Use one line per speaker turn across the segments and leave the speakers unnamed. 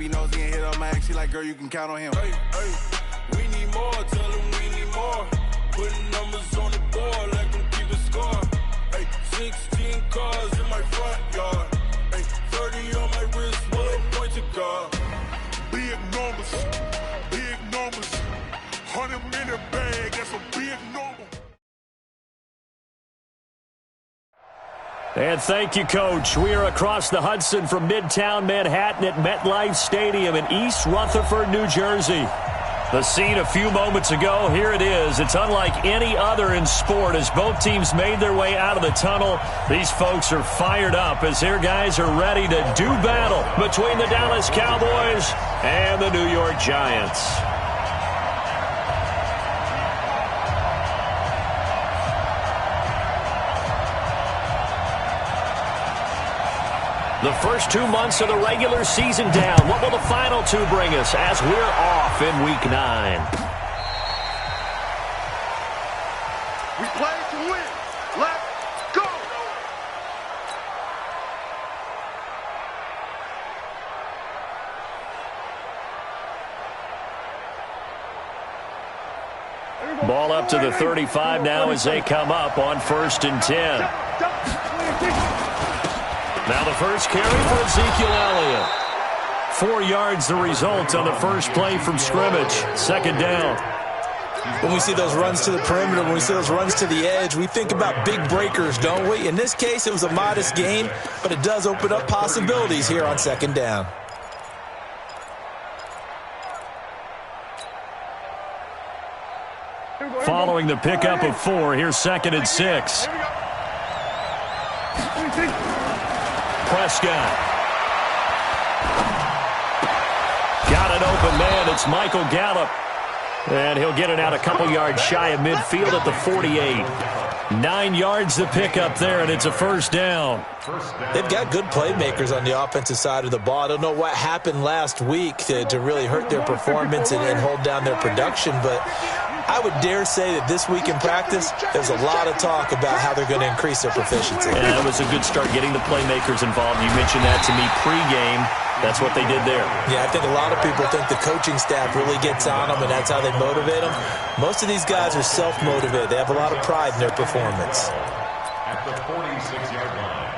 He knows he ain't hit up my ex. He like, girl, you can count on him.
Hey, hey, we need more. Tell him we need more. Putting numbers on the board, let them keep a score. Hey, 16 cars in my front yard. Hey, 30 on my wrist, one point to guard.
Big numbers, 100-minute bag, that's a big number.
And thank you, Coach. We are across the Hudson from Midtown Manhattan at MetLife Stadium in East Rutherford, New Jersey. The scene a few moments ago, here it is. It's unlike any other in sport as both teams made their way out of the tunnel. These folks are fired up as their guys are ready to do battle between the Dallas Cowboys and the New York Giants. The first 2 months of the regular season down. What will the final two bring us as we're off in Week 9?
We play to win. Let's go!
Ball up to the 35 now as they come up on 1st and 10. Now the first carry for Ezekiel Elliott. 4 yards the result on the first play from scrimmage. 2nd down.
When we see those runs to the perimeter, when we see those runs to the edge, we think about big breakers, don't we? In this case, it was a modest gain, but it does open up possibilities here on 2nd down.
Following the pickup of 4, here's 2nd and 6. Prescott. Got an open man. It's Michael Gallup. And he'll get it out a couple yards shy of midfield at the 48. 9 yards to pick up there, and it's a 1st down.
They've got good playmakers on the offensive side of the ball. I don't know what happened last week to really hurt their performance and hold down their production, but I would dare say that this week in practice, there's a lot of talk about how they're going to increase their proficiency.
And that was a good start getting the playmakers involved. You mentioned that to me pregame. That's what they did there.
Yeah, I think a lot of people think the coaching staff really gets on them, and that's how they motivate them. Most of these guys are self-motivated. They have a lot of pride in their performance.
At the 46-yard line.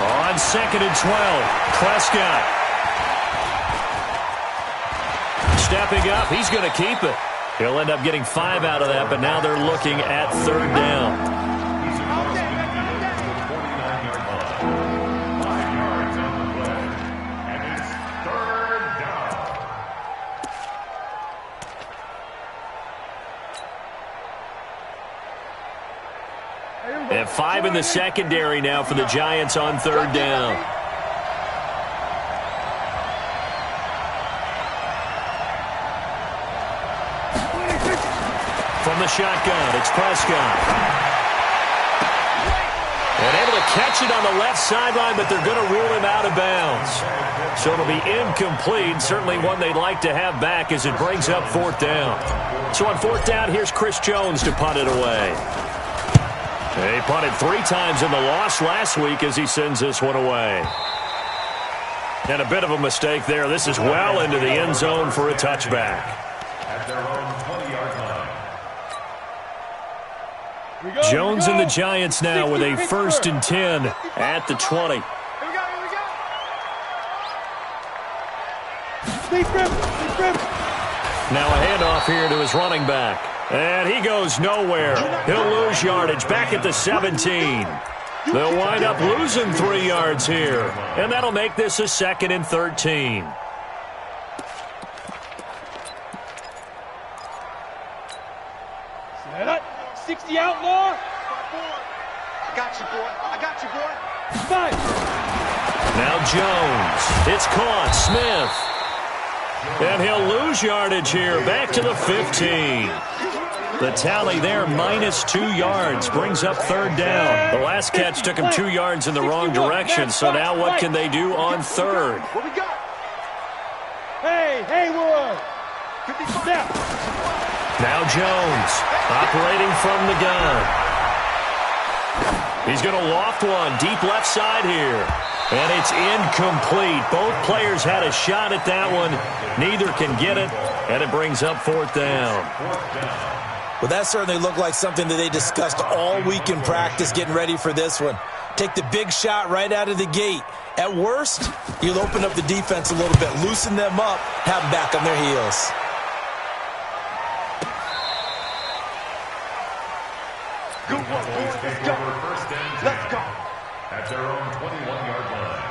On 2nd and 12, Prescott. Stepping up, he's going to keep it. He'll end up getting 5 out of that, but now they're looking at 3rd down. And 5 in the secondary now for the Giants on 3rd down. From the shotgun, it's Prescott. And able to catch it on the left sideline, but they're going to rule him out of bounds. So it'll be incomplete. Certainly one they'd like to have back as it brings up 4th down. So on 4th down, here's Chris Jones to punt it away. He punted 3 times in the loss last week as he sends this one away. And a bit of a mistake there. This is well into the end zone for a touchback.
At their own 20-yard line.
Jones and the Giants now with a 1st and 10 at the 20. Now a handoff here to his running back. And he goes nowhere. He'll lose yardage back at the 17. They'll wind up losing 3 yards here. And that'll make this a 2nd and 13.
Set up. 60 outlaw.
I got you, boy. I got you, boy.
5.
Now Jones. It's caught. Smith. And he'll lose yardage here back to the 15. The tally there, -2 yards, brings up 3rd down. The last catch took him 2 yards in the wrong direction, so now what can they do on 3rd?
What we got?
Hey, Haywood! Snap!
Now Jones, operating from the gun. He's going to loft one, deep left side here. And it's incomplete. Both players had a shot at that one. Neither can get it, and it brings up 4th down.
Well, that certainly looked like something that they discussed all week in practice getting ready for this one. Take the big shot right out of the gate. At worst, you'll open up the defense a little bit, loosen them up, have them back on their heels.
Good one, boys. Let's go. Let's go.
At their own 21-yard line.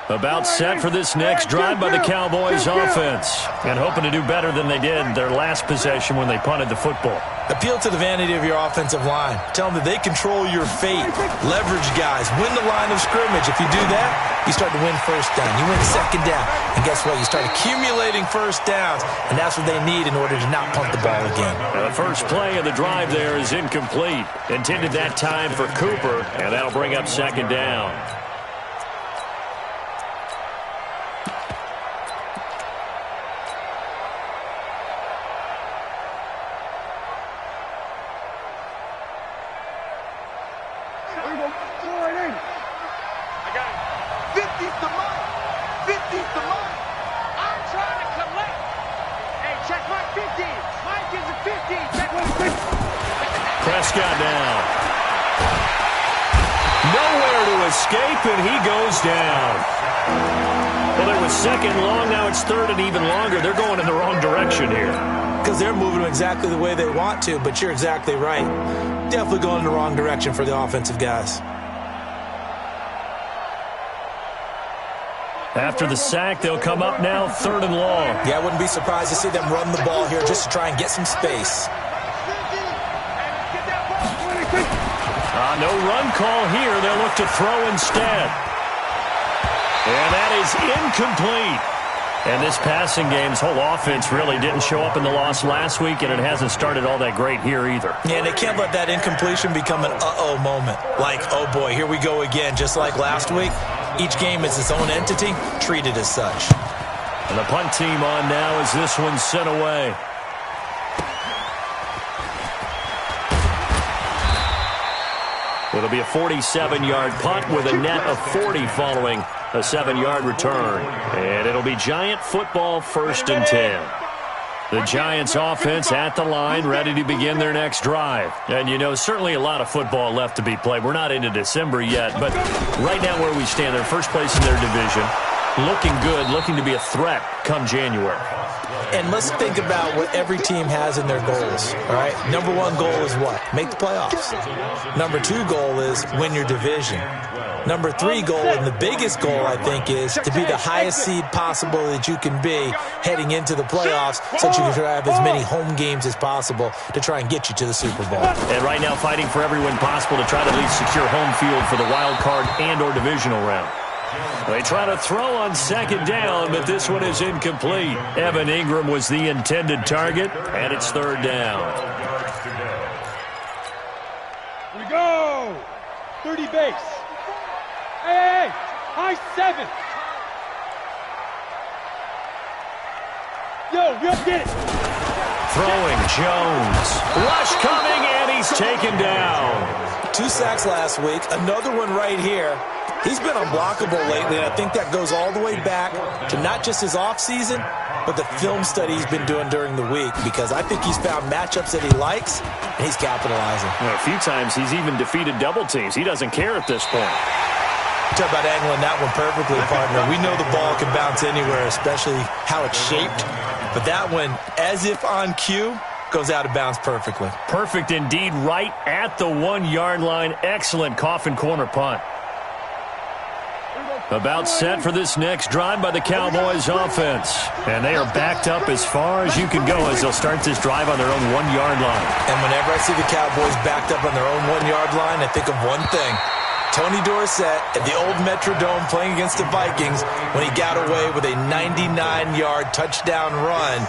About set for this next drive by the Cowboys offense. And hoping to do better than they did their last possession when they punted the football.
Appeal to the vanity of your offensive line. Tell them that they control your fate. Leverage guys. Win the line of scrimmage. If you do that, you start to win 1st down. You win 2nd down. And guess what? You start accumulating 1st downs. And that's what they need in order to not punt the ball again.
The first play of the drive there is incomplete. Intended that time for Cooper. And that'll bring up 2nd down. Prescott down. Nowhere to escape, and he goes down. Well, it was 2nd long. Now it's 3rd and even longer. They're going in the wrong direction here.
Because they're moving exactly the way they want to, but you're exactly right. Definitely going in the wrong direction for the offensive guys.
After the sack, they'll come up now 3rd and long.
Yeah, I wouldn't be surprised to see them run the ball here just to try and get some space.
No run call here. They'll look to throw instead. And that is incomplete. And this passing game's whole offense really didn't show up in the loss last week, and it hasn't started all that great here either.
Yeah, they can't let that incompletion become an uh-oh moment. Like, oh boy, here we go again, just like last week. Each game is its own entity, treated as such.
And the punt team on now as this one's sent away. It'll be a 47-yard punt with a net of 40 following a 7-yard return. And it'll be Giant football 1st and 10. The Giants offense at the line, ready to begin their next drive. And, you know, certainly a lot of football left to be played. We're not into December yet, but right now where we stand, they're first place in their division. Looking good, looking to be a threat come January.
And let's think about what every team has in their goals, all right? Number 1 goal is what? Make the playoffs. Number 2 goal is win your division. Number 3 goal, and the biggest goal, I think, is to be the highest seed possible that you can be heading into the playoffs so that you can have as many home games as possible to try and get you to the Super Bowl.
And right now fighting for every win possible to try to at least secure home field for the wild card and or divisional round. They try to throw on 2nd down, but this one is incomplete. Evan Ingram was the intended target, and it's 3rd down.
Here we go! 30 base. Hey, high 7. Yo, we'll get it.
Throwing Jones. Rush coming, and he's taken down.
2 sacks last week, another one right here. He's been unblockable lately, and I think that goes all the way back to not just his offseason, but the film study he's been doing during the week, because I think he's found matchups that he likes, and he's capitalizing.
You know, a few times he's even defeated double teams. He doesn't care at this point.
Talk about angling that one perfectly, partner. We know the ball can bounce anywhere, especially how it's shaped. But that one, as if on cue, goes out of bounds perfectly.
Perfect indeed, right at the 1-yard line. Excellent coffin corner punt. About set for this next drive by the Cowboys offense. And they are backed up as far as you can go as they'll start this drive on their own 1-yard line.
And whenever I see the Cowboys backed up on their own 1-yard line, I think of one thing. Tony Dorsett at the old Metrodome playing against the Vikings when he got away with a 99-yard touchdown run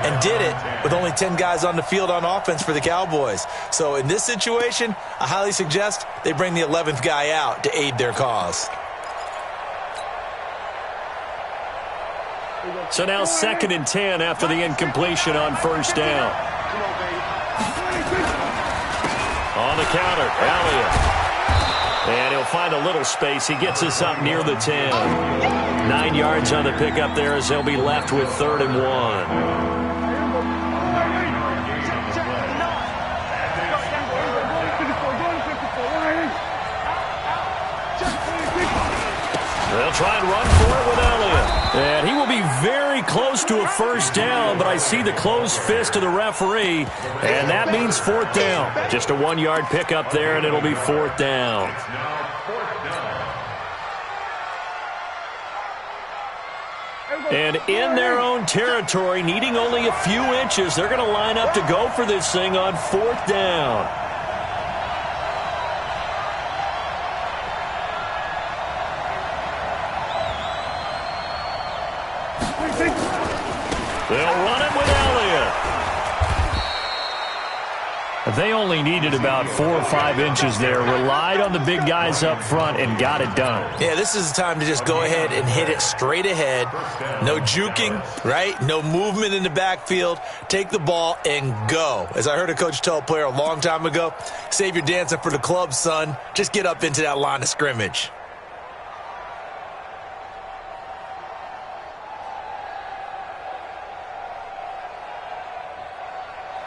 and did it with only 10 guys on the field on offense for the Cowboys. So in this situation, I highly suggest they bring the 11th guy out to aid their cause.
So now 2nd and 10 after the incompletion on first down. On the counter, Elliott. And he'll find a little space. He gets us up near the 10. 9 yards on the pickup there as they'll be left with 3rd and 1. They'll try and run for it with Elliott. And he will be very close to a first down, but I see the closed fist of the referee, and that means 4th down. Just a 1-yard pickup there, and it'll be 4th down. And in their own territory, needing only a few inches, they're going to line up to go for this thing on 4th down. They'll run it with Elliott. They only needed about 4 or 5 inches there. Relied on the big guys up front and got it done.
Yeah, this is the time to just go ahead and hit it straight ahead. No juking, right? No movement in the backfield. Take the ball and go. As I heard a coach tell a player a long time ago, save your dancing for the club, son. Just get up into that line of scrimmage.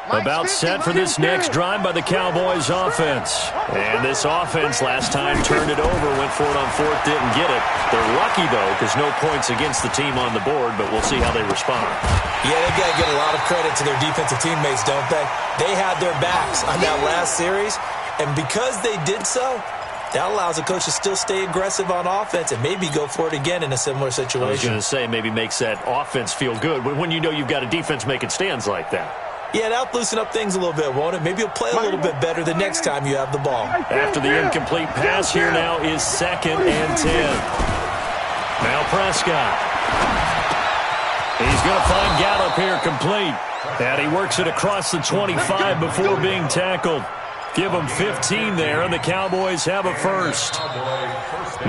About set for this next drive by the Cowboys offense. And this offense last time turned it over, went for it on 4th, didn't get it. They're lucky, though, because no points against the team on the board, but we'll see how they respond.
Yeah, they've got to get a lot of credit to their defensive teammates, don't they? They had their backs on that last series, and because they did so, that allows the coach to still stay aggressive on offense and maybe go for it again in a similar situation.
I was going to say, maybe makes that offense feel good when you know you've got a defense making stands like that.
Yeah, that'll loosen up things a little bit, won't it? Maybe you'll play a little bit better the next time you have the ball.
After the incomplete pass, here now is 2nd and 10. Now Prescott. He's going to find Gallup here complete. And he works it across the 25 before being tackled. Give them 15 there, and the Cowboys have a first.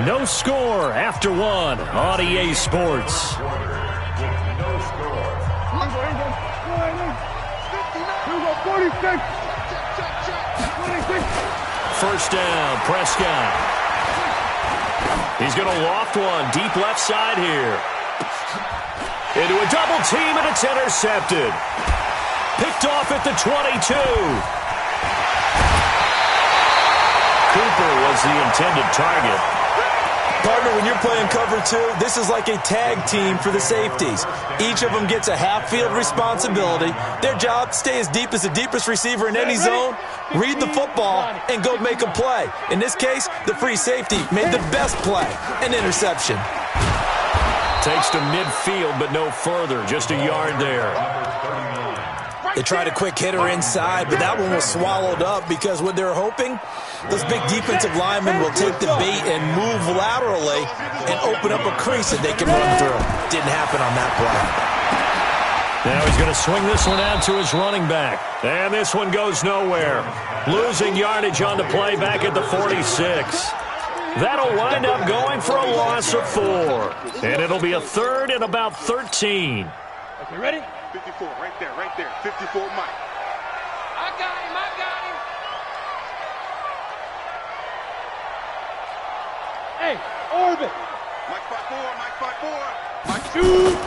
No score after 1 on EA Sports. First down, Prescott. He's going to loft one deep left side here. Into a double team, and it's intercepted. Picked off at the 22. Cooper was the intended target.
Partner, when you're playing cover 2, this is like a tag team for the safeties. Each of them gets a half-field responsibility. Their job, stay as deep as the deepest receiver in any zone, read the football, and go make a play. In this case, the free safety made the best play, an interception.
Takes to midfield, but no further, just a yard there.
They tried a quick hitter inside, but that one was swallowed up because what they're hoping, those big defensive linemen will take the bait and move laterally and open up a crease that they can run through. Didn't happen on that play.
Now he's going to swing this one out to his running back. And this one goes nowhere. Losing yardage on the play back at the 46. That'll wind up going for a loss of 4. And it'll be a 3rd and about 13.
Okay, ready?
54, right there. 54, Mike.
I got him.
Hey, orbit.
Mike 5-4.
Mike shoot.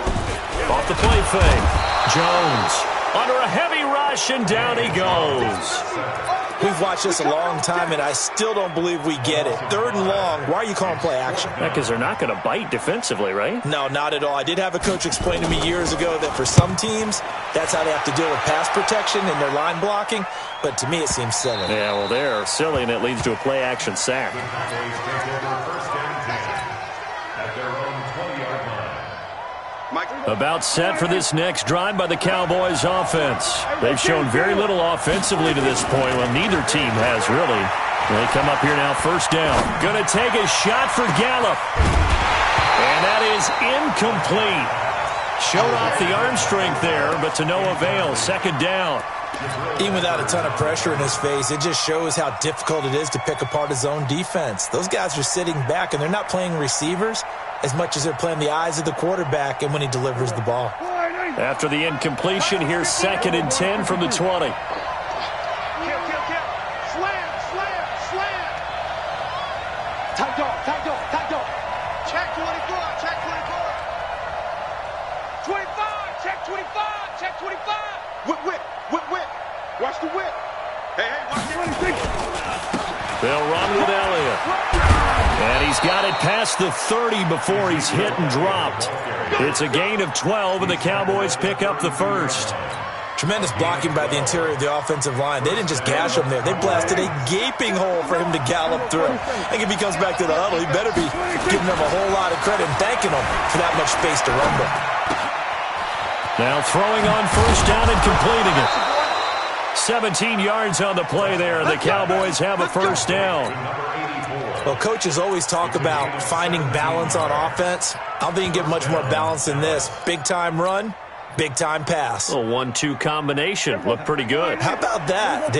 Off the play fake. Jones under a heavy rush, and down he goes.
We've watched this a long time, and I still don't believe we get it. 3rd and long, why are you calling play action?
Because they're not going to bite defensively, right?
No, not at all. I did have a coach explain to me years ago that for some teams, that's how they have to deal with pass protection and their line blocking, but to me it seems silly.
Yeah, well, they're silly, and it leads to a play action sack. About set for this next drive by the Cowboys offense. They've shown very little offensively to this point. Well, neither team has really. They come up here now, first down. Going to take a shot for Gallup. And that is incomplete. Showed off the arm strength there, but to no avail. Second down.
Even without a ton of pressure in his face, it just shows how difficult it is to pick apart his own defense. Those guys are sitting back, and they're not playing receivers as much as they're playing the eyes of the quarterback and when he delivers the ball.
After the incompletion, here's 2nd and 10 from the 20.
Tight dog. Check 24. 25. Check 25. Whip. Watch the whip. Hey, watch the
They'll run with Elliott. And he's got it past the 30 before he's hit and dropped. It's a gain of 12, and the Cowboys pick up the first.
Tremendous blocking by the interior of the offensive line. They didn't just gash him there. They blasted a gaping hole for him to gallop through. I think if he comes back to the huddle, he better be giving them a whole lot of credit and thanking them for that much space to rumble.
Now throwing on first down and completing it. 17 yards on the play there, and the Cowboys have a first down.
Well, coaches always talk about finding balance on offense. I don't think you can get much more balance than this. Big-time run, big-time pass.
A 1-2 combination. Looked pretty good.
How about that?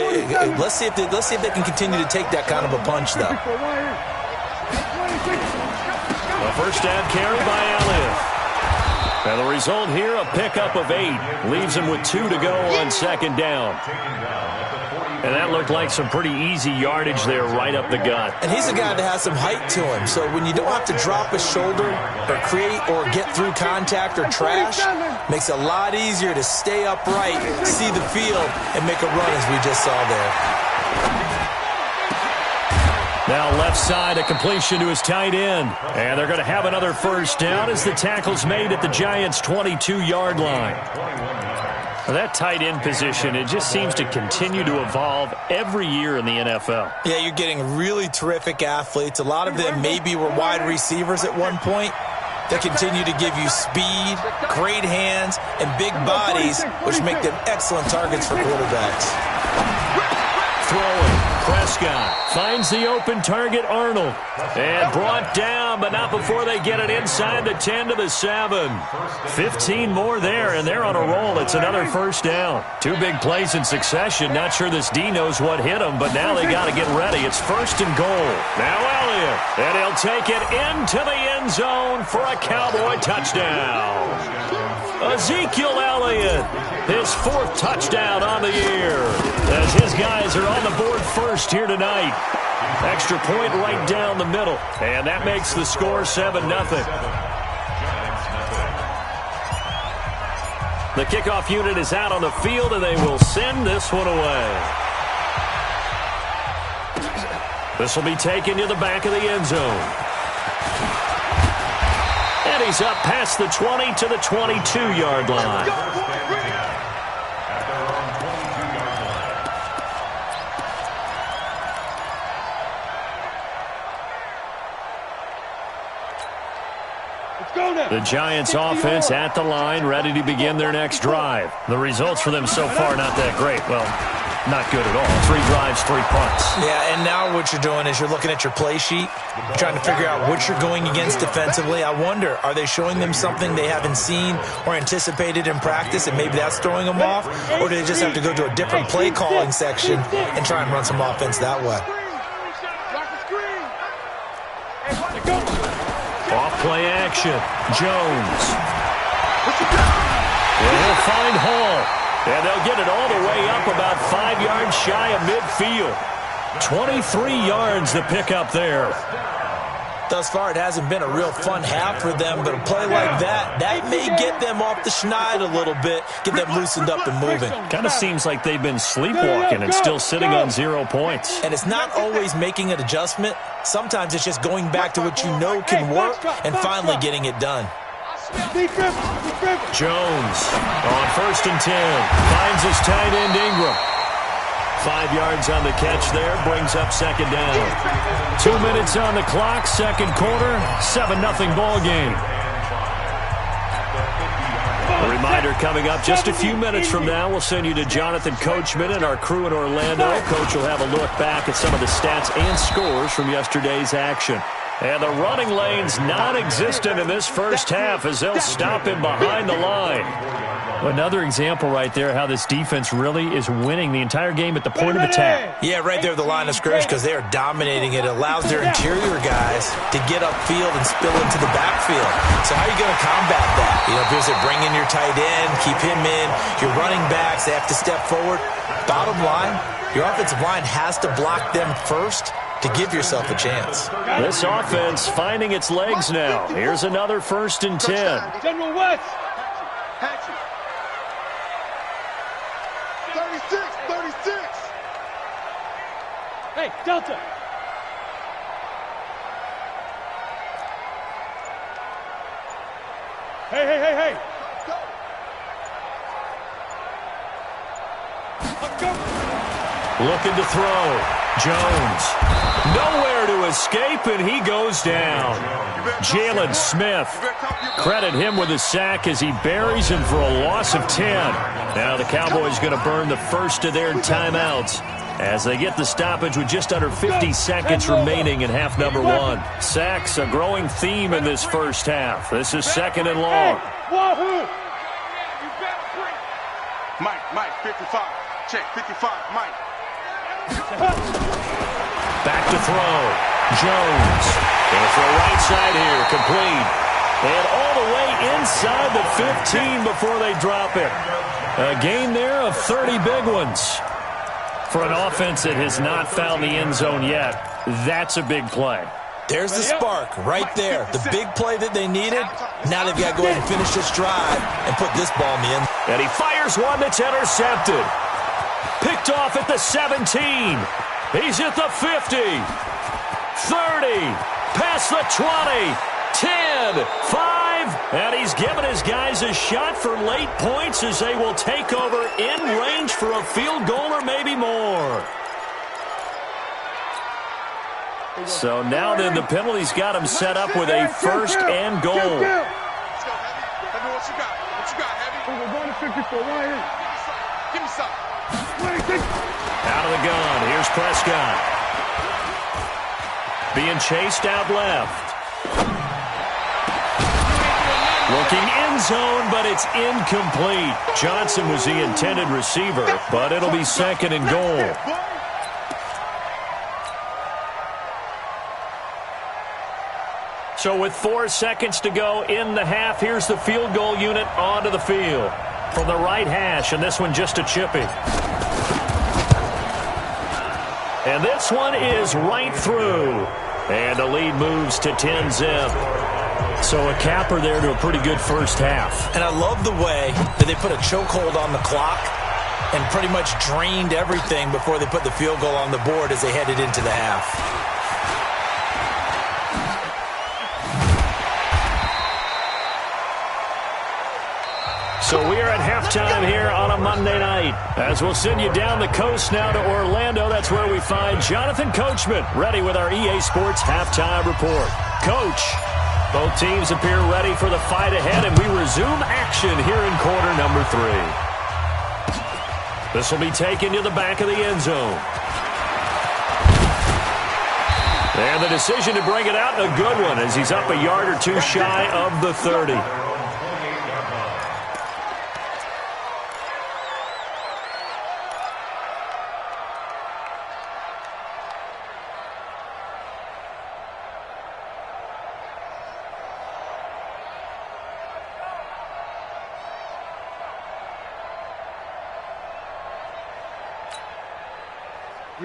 Let's see if they can continue to take that kind of a punch, though.
A first down carry by Elliott. And the result here, a pickup of 8. Leaves him with 2 to go on second down. And that looked like some pretty easy yardage there right up the gut.
And he's a guy that has some height to him. So when you don't have to drop a shoulder or create or get through contact or trash, makes it a lot easier to stay upright, see the field, and make a run as we just saw there.
Now left side, a completion to his tight end. And they're going to have another first down as the tackle's made at the Giants' 22-yard line. Well, that tight end position, it just seems to continue to evolve every year in the NFL.
Yeah, you're getting really terrific athletes. A lot of them maybe were wide receivers at one point. They continue to give you speed, great hands, and big bodies, which make them excellent targets for quarterbacks.
Throwing. Prescott finds the open target, Arnold. And brought down, but not before they get it inside the 10 to the 7. 15 more there, and they're on a roll. It's another first down. 2 big plays in succession. Not sure this D knows what hit him, but now they got to get ready. It's first and goal. Now Elliott, and he'll take it into the end zone for a Cowboy touchdown. Ezekiel Elliott, his 4th touchdown on the year, as his guys are on the board first here tonight. Extra point right down the middle, and that makes the score 7-0. The kickoff unit is out on the field, and they will send this one away. This will be taken to the back of the end zone. And he's up past the 20 to the 22-yard line. The Giants offense at the line, ready to begin their next drive. The results for them so far not that great. Well, not good at all. 3 drives, 3 punts.
Yeah, and now what you're doing is you're looking at your play sheet, trying to figure out what you're going against defensively. I wonder, are they showing them something they haven't seen or anticipated in practice, and maybe that's throwing them off? Or do they just have to go to a different play calling section and try and run some offense that way?
Off-play action. Jones. And he'll find Hall. And they'll get it all the way up about 5 yards shy of midfield. 23 yards to pick up there.
Thus far, it hasn't been a real fun half for them, but a play like that may get them off the schneid a little bit, get them loosened up and moving.
Kind of seems like they've been sleepwalking and still sitting on 0 points.
And it's not always making an adjustment. Sometimes it's just going back to what you know can work and finally getting it done.
Jones on first and 10. Finds his tight end Ingram. 5 yards on the catch there. Brings up second down. 2 minutes on the clock. Second quarter. 7-0 ball game. A reminder coming up just a few minutes from now, we'll send you to Jonathan Coachman and our crew in Orlando. Coach will have a look back at some of the stats and scores from yesterday's action. And the running lane's non-existent in this first half as they'll stop him behind the line. Another example right there how this defense really is winning the entire game at the point of attack.
Yeah, right there at the line of scrimmage because they are dominating it. It allows their interior guys to get upfield and spill into the backfield. So how are you going to combat that? You know, if there's a bring in your tight end, keep him in, your running backs, they have to step forward. Bottom line, your offensive line has to block them first to give yourself a chance.
This offense finding its legs now. Here's another 1st and 10.
General West.
36.
Hey, Delta. Hey. Let's go.
Looking to throw. Jones. Nowhere to escape, and he goes down. Jalen Smith. Credit him with a sack as he buries him for a loss of 10. Now the Cowboys going to burn the first of their timeouts as they get the stoppage with just under 50 seconds remaining in half number 1. Sacks, a growing theme in this first half. This is 2nd and long.
Wahoo!
Mike, 55. Check, 55, Mike.
Back to throw. Jones. Going for a right side here. Complete. And all the way inside the 15 before they drop it. A gain there of 30 big ones. For an offense that has not found the end zone yet, that's a big play.
There's the spark right there. The big play that they needed. Now they've got to go ahead and finish this drive and put this ball in the end.
And he fires one that's intercepted. Picked off at the 17. He's at the 50. 30. Past the 20. 10. 5. And he's given his guys a shot for late points as they will take over in range for a field goal or maybe more. So now then the penalty's got him set up with a 1st and goal.
Let's go, Heavy. What you got? What you got, Heavy?
We're going to 54. Right in.
Give me some.
Out of the gun. Here's Prescott. Being chased out left. Looking end zone, but it's incomplete. Johnson was the intended receiver, but it'll be 2nd and goal. So with 4 seconds to go in the half, here's the field goal unit onto the field. From the right hash, and this one just a chippy. And this one is right through. And the lead moves to 10-zip. So a capper there to a pretty good first half.
And I love the way that they put a chokehold on the clock and pretty much drained everything before they put the field goal on the board as they headed into the half.
So we are at halftime here on a Monday night. As we'll send you down the coast now to Orlando, that's where we find Jonathan Coachman, ready with our EA Sports Halftime Report. Coach, both teams appear ready for the fight ahead, and we resume action here in quarter number 3. This will be taken to the back of the end zone. And the decision to bring it out, a good one, as he's up a yard or two shy of the 30.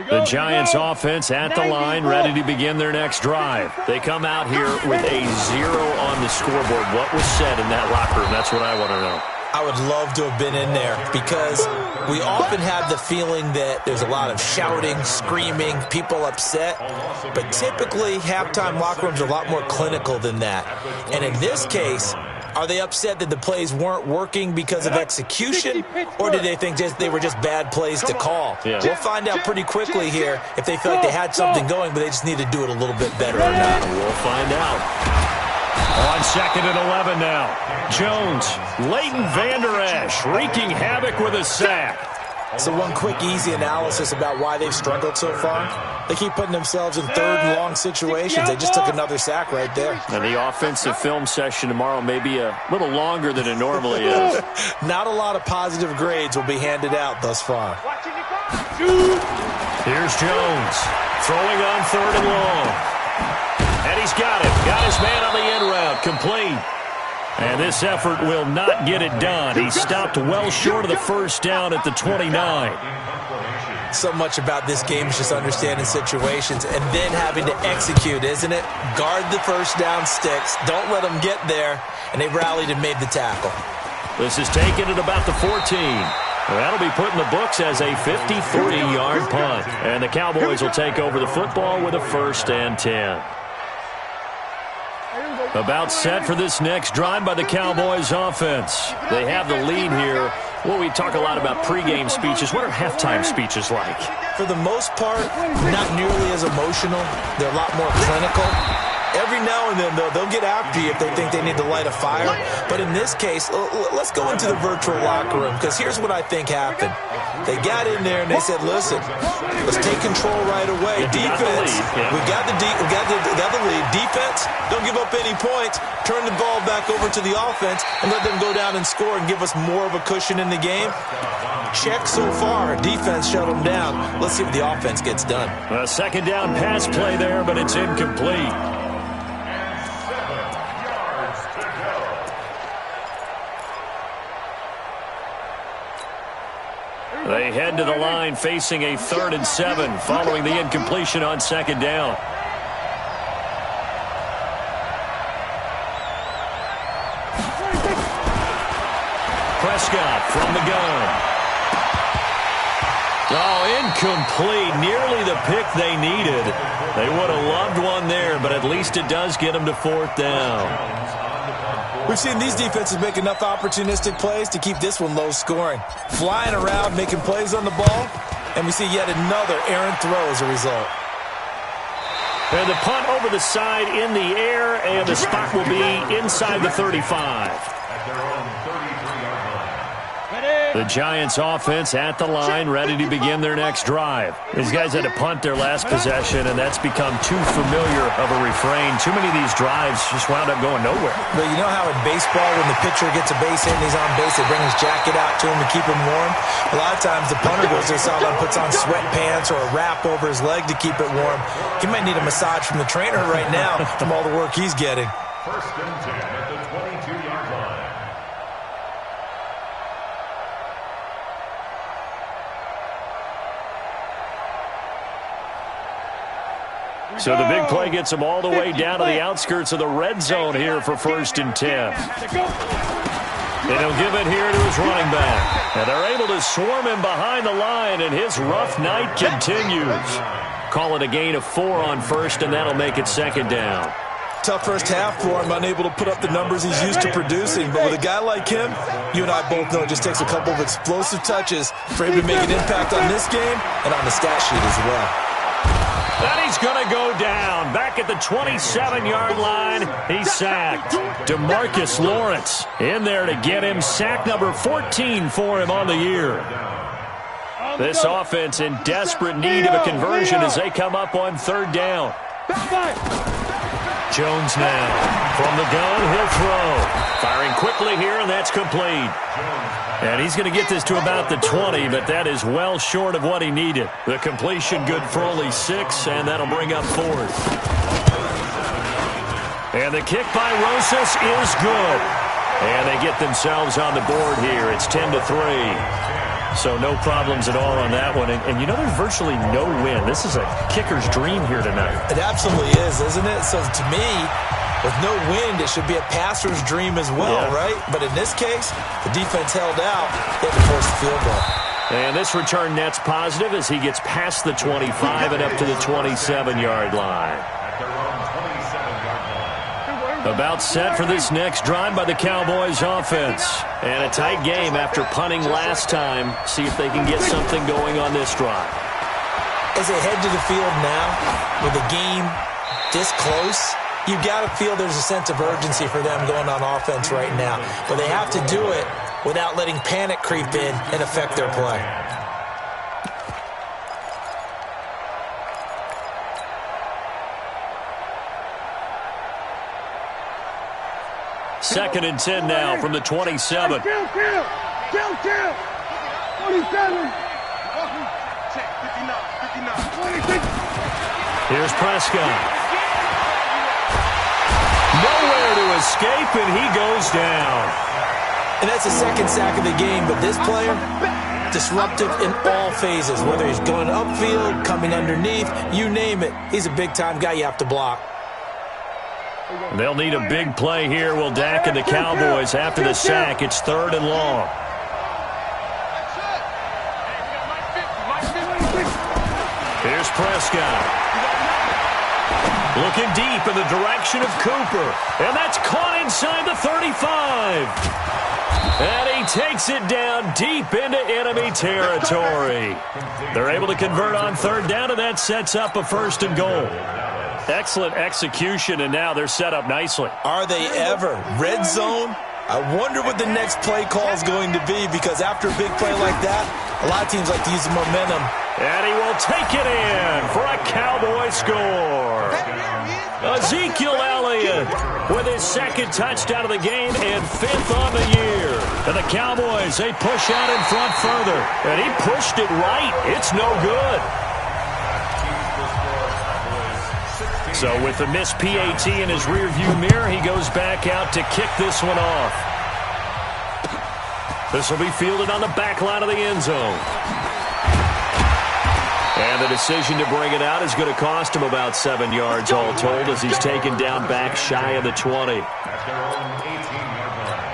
The Giants offense at the line, ready to begin their next drive. They come out here with a 0 on the scoreboard. What was said in that locker room? That's what I want to know.
I would love to have been in there because we often have the feeling that there's a lot of shouting, screaming, people upset. But typically, halftime locker rooms are a lot more clinical than that. And in this case, are they upset that the plays weren't working because of execution, or did they think they were just bad plays to call?
Yeah.
We'll find out pretty quickly here if they feel like they had something going, but they just need to do it a little bit better or not.
We'll find out. On 2nd and 11 now. Jones, Leighton Vander Esch wreaking havoc with a sack.
So one quick, easy analysis about why they've struggled so far. They keep putting themselves in third and long situations. They just took another sack right there.
And the offensive film session tomorrow may be a little longer than it normally is.
Not a lot of positive grades will be handed out thus far.
Here's Jones, throwing on 3rd and long. And he's got it. Got his man on the end route, complete. And this effort will not get it done. He stopped well short of the first down at the 29.
So much about this game is just understanding situations and then having to execute, isn't it? Guard the first down sticks. Don't let them get there. And they rallied and made the tackle.
This is taken at about the 14. That'll be put in the books as a 53-yard punt. And the Cowboys will take over the football with a 1st and 10. About set for this next drive by the Cowboys offense. They have the lead here. Well, we talk a lot about pregame speeches. What are halftime speeches like?
For the most part, not nearly as emotional. They're a lot more clinical. Every now and then, though, they'll get after you if they think they need to light a fire. But in this case, let's go into the virtual locker room, because here's what I think happened. They got in there and they said, listen, let's take control right away. Defense, we got the lead. Defense, don't give up any points. Turn the ball back over to the offense and let them go down and score and give us more of a cushion in the game. Check so far. Defense shut them down. Let's see if the offense gets done.
A 2nd down pass play there, but it's incomplete. They head to the line facing a 3rd and 7 following the incompletion on 2nd down. Prescott from the gun. Oh, incomplete. Nearly the pick they needed. They would have loved one there, but at least it does get them to 4th down.
We've seen these defenses make enough opportunistic plays to keep this one low scoring. Flying around, making plays on the ball, and we see yet another errant throw as a result.
And the punt over the side in the air, and the spot will be inside the 35. The Giants offense at the line, ready to begin their next drive. These guys had to punt their last possession, and that's become too familiar of a refrain. Too many of these drives just wound up going nowhere.
But you know how in baseball, when the pitcher gets a base hit and he's on base, they bring his jacket out to him to keep him warm? A lot of times the punter goes to the sideline, puts on sweatpants or a wrap over his leg to keep it warm. He might need a massage from the trainer right now from all the work he's getting.
1st and 10 at the 22-yard line.
So the big play gets them all the way down to the outskirts of the red zone here for 1st and 10. And he'll give it here to his running back. And they're able to swarm him behind the line, and his rough night continues. Call it a gain of 4 on 1st, and that'll make it 2nd down.
Tough first half for him, unable to put up the numbers he's used to producing. But with a guy like him, you and I both know it just takes a couple of explosive touches for him to make an impact on this game and on the stat sheet as well.
And he's going to go down. Back at the 27-yard line, he's sacked. DeMarcus Lawrence in there to get him. Sack number 14 for him on the year. This offense in desperate need of a conversion as they come up on 3rd down. Jones now from the gun. He'll throw. Firing quickly here, and that's complete. And he's going to get this to about the 20, but that is well short of what he needed. The completion good for only 6, and that'll bring up 4th. And the kick by Rosas is good. And they get themselves on the board here. It's 10-3. So no problems at all on that one. And you know, there's virtually no win. This is a kicker's dream here tonight.
It absolutely is, isn't it? So to me, with no wind, it should be a passer's dream as well, right? But in this case, the defense held out. They had to force the field goal.
And this return net's positive as he gets past the 25 and up to the 27-yard line. About set for this next drive by the Cowboys offense. And a tight game after punting last time. See if they can get something going on this drive.
As they head to the field now, with the game this close, you got to feel there's a sense of urgency for them going on offense right now. But they have to do it without letting panic creep in and affect their play.
Second and 10 now from the 27.
Kill! 27.
Check, 59.
26.
Here's Prescott. Nowhere to escape, and he goes down.
And that's the second sack of the game, but this player, disruptive in all phases, whether he's going upfield, coming underneath, you name it. He's a big-time guy you have to block.
They'll need a big play here. Will Dak and the Cowboys after the sack. It's 3rd and long. Here's Prescott. Looking deep in the direction of Cooper. And that's caught inside the 35. And he takes it down deep into enemy territory. They're able to convert on 3rd down, and that sets up a 1st and goal. Excellent execution, and now they're set up nicely.
Are they ever? Red zone? I wonder what the next play call is going to be, because after a big play like that, a lot of teams like to use the momentum.
And he will take it in for a Cowboy score. Ezekiel Elliott with his 2nd touchdown of the game and 5th on the year. And the Cowboys, they push out in front further. And he pushed it right. It's no good. So with the missed PAT in his rearview mirror, he goes back out to kick this one off. This will be fielded on the back line of the end zone. And the decision to bring it out is going to cost him about 7 yards all told, as he's taken down back shy of the 20.
At their own 18-yard line.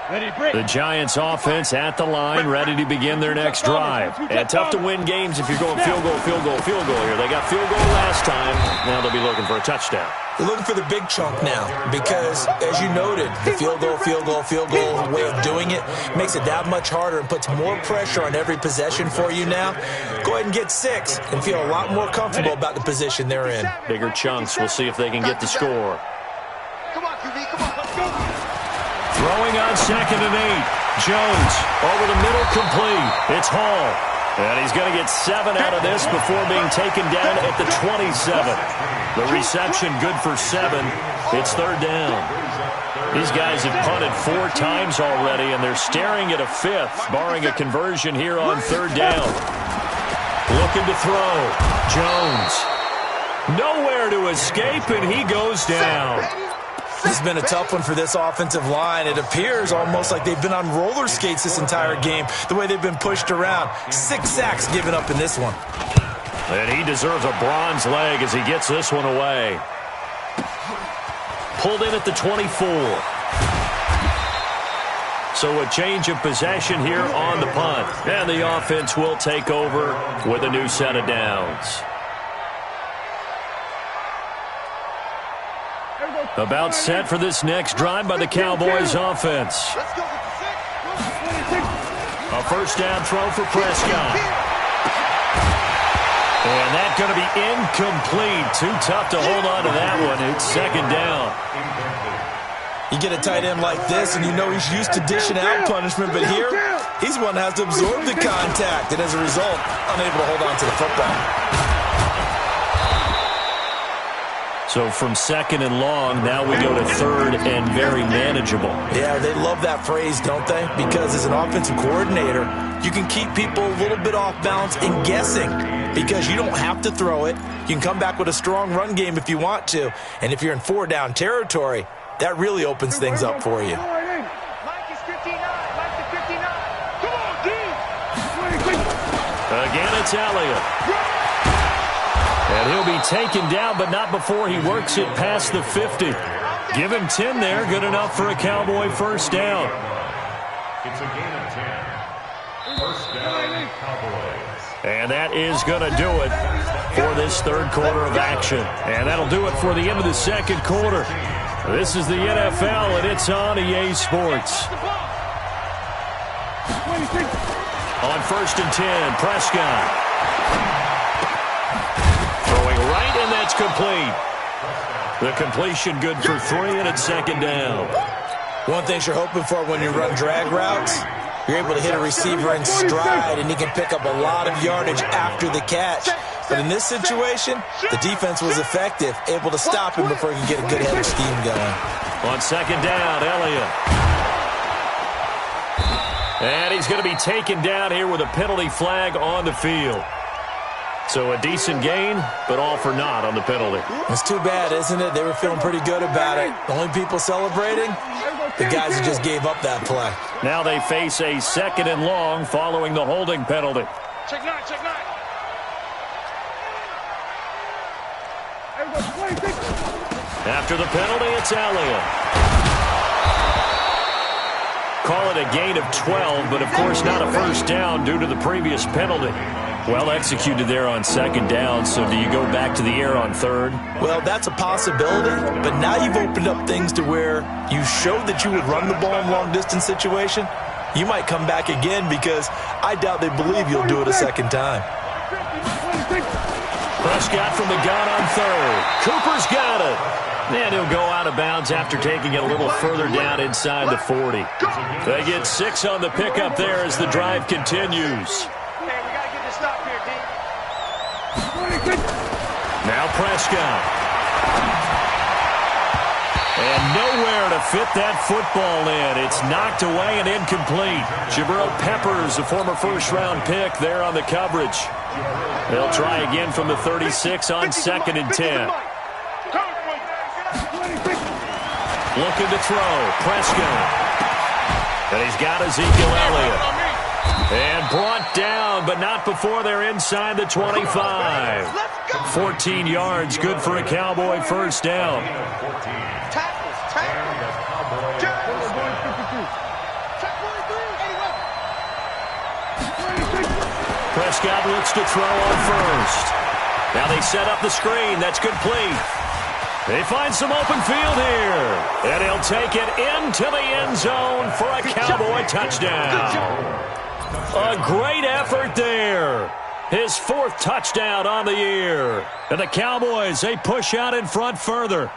The Giants offense at the line, ready to begin their next drive. And tough to win games if you're going field goal here. They got field goal last time. Now they'll be looking for a touchdown.
They're looking for the big chunk now because, as you noted, the field goal way of doing it makes it that much harder and puts more pressure on every possession for you now. Go ahead and get 6 and feel a lot more comfortable about the position they're in.
Bigger chunks. We'll see if they can get the score.
Come on, QB, come on, let's go.
Throwing on 2nd and 8. Jones over the middle, complete. It's Hall. And he's going to get 7 out of this before being taken down at the 27. The reception good for 7. It's 3rd down. These guys have punted 4 times already, and they're staring at a 5th, barring a conversion here on 3rd down. Looking to throw. Jones. Nowhere to escape, and he goes down.
This has been a tough one for this offensive line. It appears almost like they've been on roller skates this entire game, the way they've been pushed around. 6 sacks given up in this one.
And he deserves a bronze leg as he gets this one away. Pulled in at the 24. So a change of possession here on the punt. And the offense will take over with a new set of downs. About set for this next drive by the Cowboys offense. A 1st down throw for Prescott. And that's going to be incomplete. Too tough to hold on to that one. It's 2nd down.
You get a tight end like this, and you know he's used to dishing out punishment, but here, he's one that has to absorb the contact, and as a result, unable to hold on to the football.
So from 2nd and long, now we go to 3rd and very manageable.
Yeah, they love that phrase, don't they? Because as an offensive coordinator, you can keep people a little bit off balance and guessing because you don't have to throw it. You can come back with a strong run game if you want to. And if you're in 4-down territory, that really opens things up for you.
Mike is 59. Mike is 59. Come on, D.
Again, it's Elliott. And he'll be taken down, but not before he works it past the 50. Give him 10 there. Good enough for a Cowboy 1st down.
It's a gain of 10. 1st down, Cowboys.
And that is going to do it for this 3rd quarter of action. And that'll do it for the end of the 2nd quarter. This is the NFL, and it's on EA Sports. On 1st and 10, Prescott. Throwing right, and that's complete. The completion good for 3, and it's second down.
One thing you're hoping for when you run drag routes, you're able to hit a receiver in stride, and he can pick up a lot of yardage after the catch. But in this situation, the defense was effective, able to stop him before he could get a good head of steam going.
On second down, Elliott. And he's going to be taken down here with a penalty flag on the field. So a decent gain, but all for naught on the penalty.
It's too bad, isn't it? They were feeling pretty good about it. The only people celebrating, the guys who just gave up that play.
Now they face a second and long following the holding penalty.
Check 9, check 9.
After the penalty, it's Elliott. Call it a gain of 12, but of course not a first down due to the previous penalty. Well executed there on second down, so do you go back to the air on third?
Well, that's a possibility, but now you've opened up things to where you showed that you would run the ball in long-distance situation. You might come back again because I doubt they believe you'll do it a second time.
Prescott from the gun on third. Cooper's got it. And he'll go out of bounds after taking it a little further down inside the 40. They get 6 on the pickup there as the drive continues. Now Prescott. And nowhere to fit that football in. It's knocked away and incomplete. Jabril Peppers, a former first-round pick, there on the coverage. They'll try again from the 36 on second and 10. Looking to throw. Prescott. And he's got Ezekiel Elliott. And brought down, but not before they're inside the 25. 14 yards, good for a Cowboy first down. Prescott looks to throw on first. Now they set up the screen. That's complete. They find some open field here. And he'll take it into the end zone for a Cowboy touchdown. A great effort there. His 4th touchdown on the year. And the Cowboys, they push out in front further.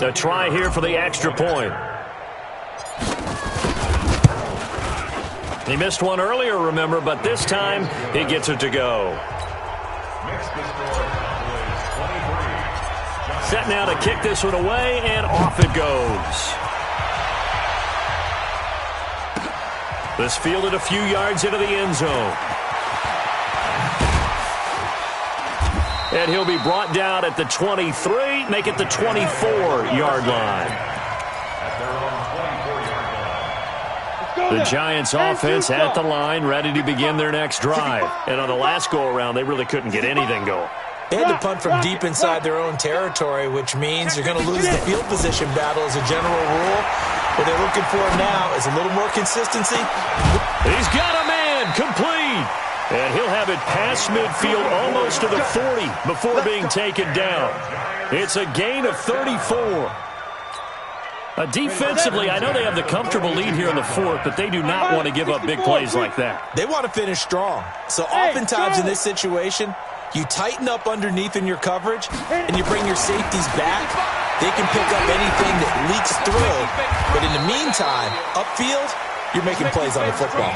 A try here for the extra point. He missed one earlier, remember, but this time he gets it to go. Set now to kick this one away, and off it goes. This fielded a few yards into the end zone. And he'll be brought down at the 23, make it the 24-yard line. The Giants offense at the line, ready to begin their next drive. And on the last go-around, they really couldn't get anything going.
They had to punt from deep inside their own territory, which means you're going to lose the field position battle as a general rule. What they're looking for now is a little more consistency.
He's got a man, complete. And he'll have it past midfield almost to the 40 before being taken down. It's a gain of 34. Defensively, I know they have the comfortable lead here in the 4th, but they do not want to give up big plays like that.
They want to finish strong. So oftentimes in this situation, you tighten up underneath in your coverage, and you bring your safeties back. They can pick up anything that leaks through. But in the meantime, upfield, you're making plays on the football.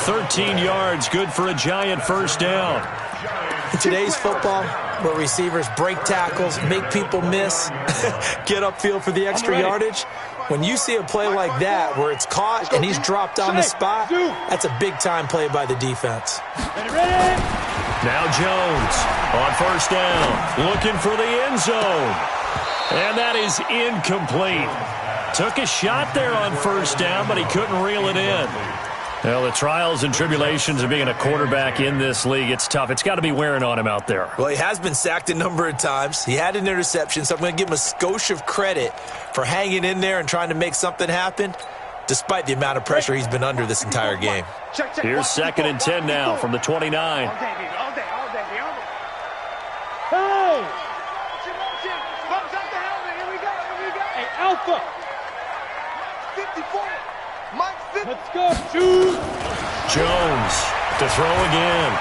13 yards, good for a Giant first down.
In today's football, where receivers break tackles, make people miss, get upfield for the extra yardage, when you see a play like that where it's caught and he's dropped on the spot, that's a big-time play by the defense.
Now Jones on first down, looking for the end zone. And that is incomplete. Took a shot there on first down, but he couldn't reel it in. Well, the trials and tribulations of being a quarterback in this league, it's tough. It's got to be wearing on him out there.
Well, he has been sacked a number of times. He had an interception, so I'm going to give him a skosh of credit for hanging in there and trying to make something happen, despite the amount of pressure he's been under this entire game.
Here's second and 10 now from the 29.
Alpha.
54. Mike 50.
Let's go. Shoot.
Jones to throw again.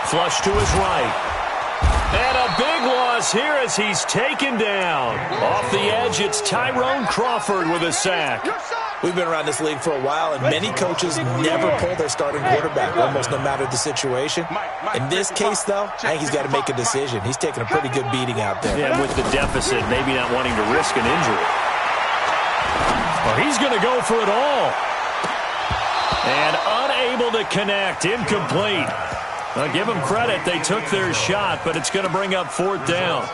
Flush to his right. And a big loss here as he's taken down. Off the edge, it's Tyrone Crawford with a sack.
We've been around this league for a while, and many coaches never pull their starting quarterback, almost no matter the situation. In this case, though, I think he's got to make a decision. He's taking a pretty good beating out there.
And with the deficit, maybe not wanting to risk an injury. Well, he's going to go for it all. And unable to connect, incomplete. I'll give them credit. They took their shot, but it's going to bring up 4th down.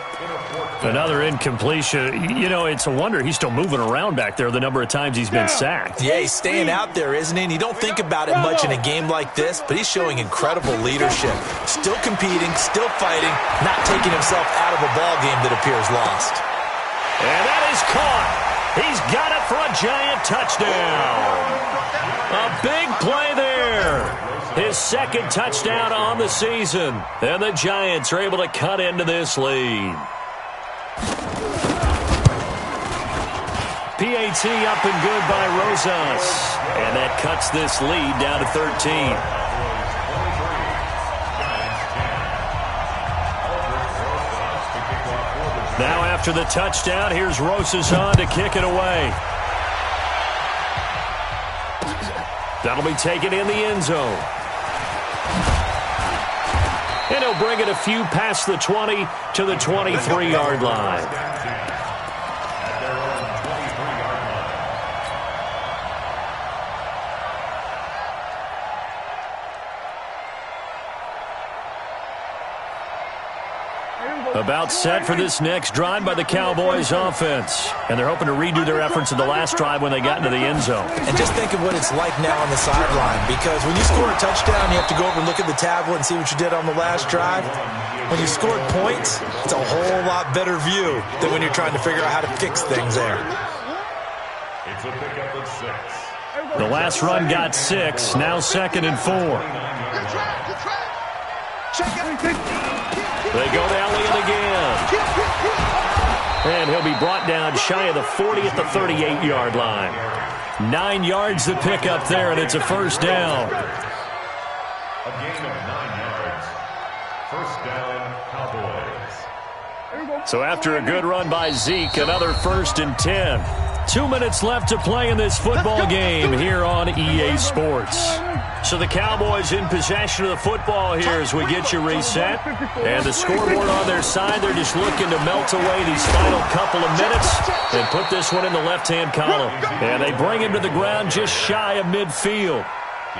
Another incompletion. You know, it's a wonder he's still moving around back there the number of times he's been sacked.
Yeah, he's staying out there, isn't he? And you don't think about it much in a game like this, but he's showing incredible leadership. Still competing, still fighting, not taking himself out of a ball game that appears lost.
And that is caught. He's got it for a giant touchdown. A big play there. His second touchdown on the season. And the Giants are able to cut into this lead. PAT up and good by Rosas. And that cuts this lead down to 13. Now after the touchdown, here's Rosas on to kick it away. That'll be taken in the end zone. And he'll bring it a few past the 20 to the 23-yard line. About set for this next drive by the Cowboys offense. And they're hoping to redo their efforts in the last drive when they got into the end zone.
And just think of what it's like now on the sideline, because when you score a touchdown, you have to go over and look at the tablet and see what you did on the last drive. When you scored points, it's a whole lot better view than when you're trying to figure out how to fix things there.
It's a pickup of 6.
The last run got 6, now 2nd and 4. They go to Elliott again. And he'll be brought down shy of the 40 at the 38-yard line. 9 yards to pick up there, and it's a 1st down.
A gain of 9 yards. 1st down, Cowboys.
So after a good run by Zeke, another 1st and 10. 2 minutes left to play in this football game here on EA Sports. So the Cowboys in possession of the football here as we get you reset. And the scoreboard on their side, they're just looking to melt away these final couple of minutes and put this one in the left-hand column. And they bring him to the ground just shy of midfield.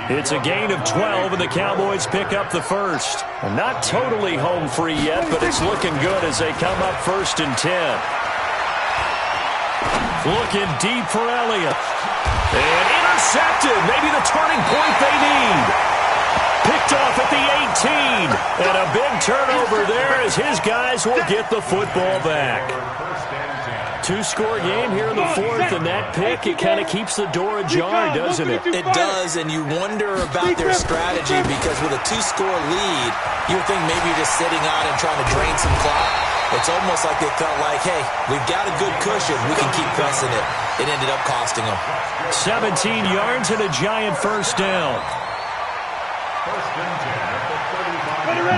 It's a gain of 12, and the Cowboys pick up the 1st. Not totally home free yet, but it's looking good as they come up 1st and 10. Looking deep for Elliott. And intercepted. Maybe the turning point they need. Picked off at the 18. And a big turnover there as his guys will get the football back. 2-score game here in the 4th, and that pick, it kind of keeps the door ajar, doesn't it?
It does, and you wonder about their strategy because with a 2-score lead, you would think maybe you're just sitting out and trying to drain some clock. It's almost like they felt like, hey, we've got a good cushion. We can keep pressing it. It ended up costing them.
17 yards and a giant 1st down.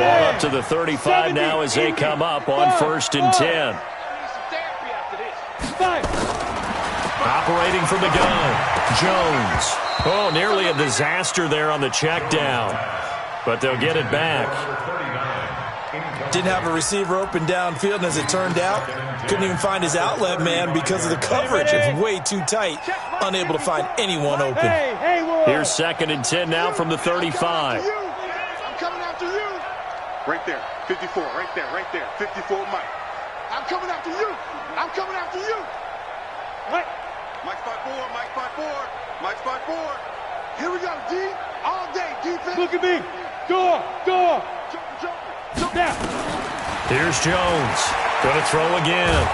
Ball up to the 35 now as they come up on 1st and 10. Operating from the gun, Jones. Oh, nearly a disaster there on the check down. But they'll get it back.
Didn't have a receiver open downfield, and as it turned out, couldn't even find his outlet man because of the coverage. It's way too tight, unable to find anyone open.
Here's 2nd and 10 now from the 35.
I'm coming after you. Right there, 54, right there, 54 Mike. I'm coming after you. I'm coming after you. Right. Mike spot 4, Mike spot 4, Mike spot 4. Here we go, D. All day, defense.
Look at me. Door.
Jump
down.
Here's Jones. Going to throw again.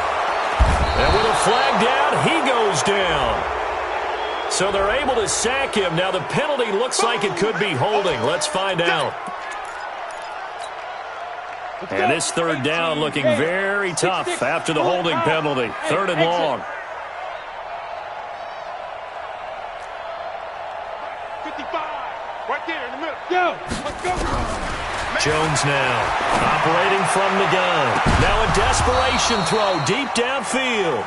And with a flag down, he goes down. So they're able to sack him. Now the penalty looks like it could be holding. Let's find out. And this third down looking very tough after the holding penalty. Third and long.
55. Right there in the middle. Go. Let's go.
Jones now operating from the gun. Now a desperation throw deep downfield.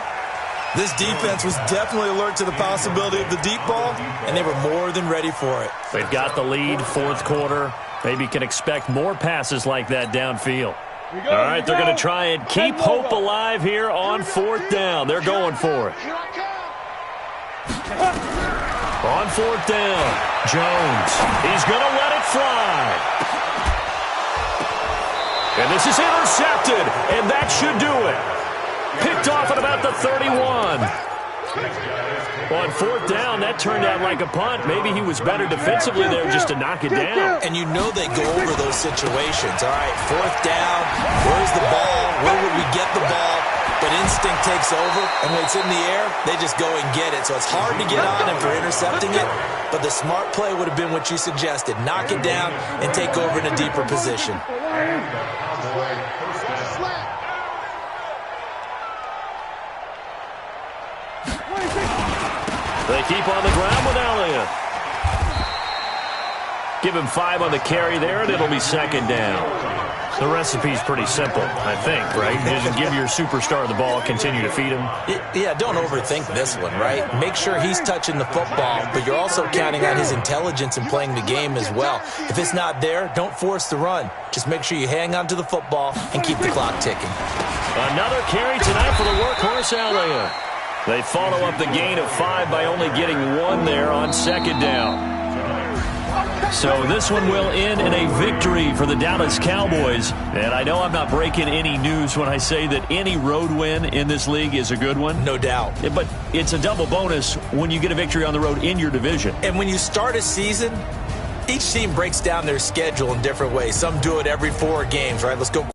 This defense was definitely alert to the possibility of the deep ball, and they were more than ready for it.
They've got the lead, fourth quarter. Maybe can expect more passes like that downfield. All right, they're going to try and keep hope alive here on fourth down. They're going for it. On fourth down, Jones. He's going to let it fly. And this is intercepted, and that should do it. Picked off at about the 31. On fourth down, that turned out like a punt. Maybe he was better defensively there just to knock it down.
And you know they go over those situations. All right, fourth down, where's the ball? Where would we get the ball? But instinct takes over, and when it's in the air, they just go and get it. So it's hard to get on him for intercepting it, but the smart play would have been what you suggested. Knock it down and take over in a deeper position.
They keep on the ground with Elliott. Give him 5 on the carry there, and it'll be second down. The recipe's pretty simple, I think, right? You just give your superstar the ball, continue to feed him.
Yeah, don't overthink this one, right? Make sure he's touching the football, but you're also counting on his intelligence in playing the game as well. If it's not there, don't force the run. Just make sure you hang on to the football and keep the clock ticking.
Another carry tonight for the workhorse Elliott. They follow up the gain of 5 by only getting 1 there on second down. So this one will end in a victory for the Dallas Cowboys. And I know I'm not breaking any news when I say that any road win in this league is a good one.
No doubt.
But it's a double bonus when you get a victory on the road in your division.
And when you start a season, each team breaks down their schedule in different ways. Some do it every 4 games, right? Let's go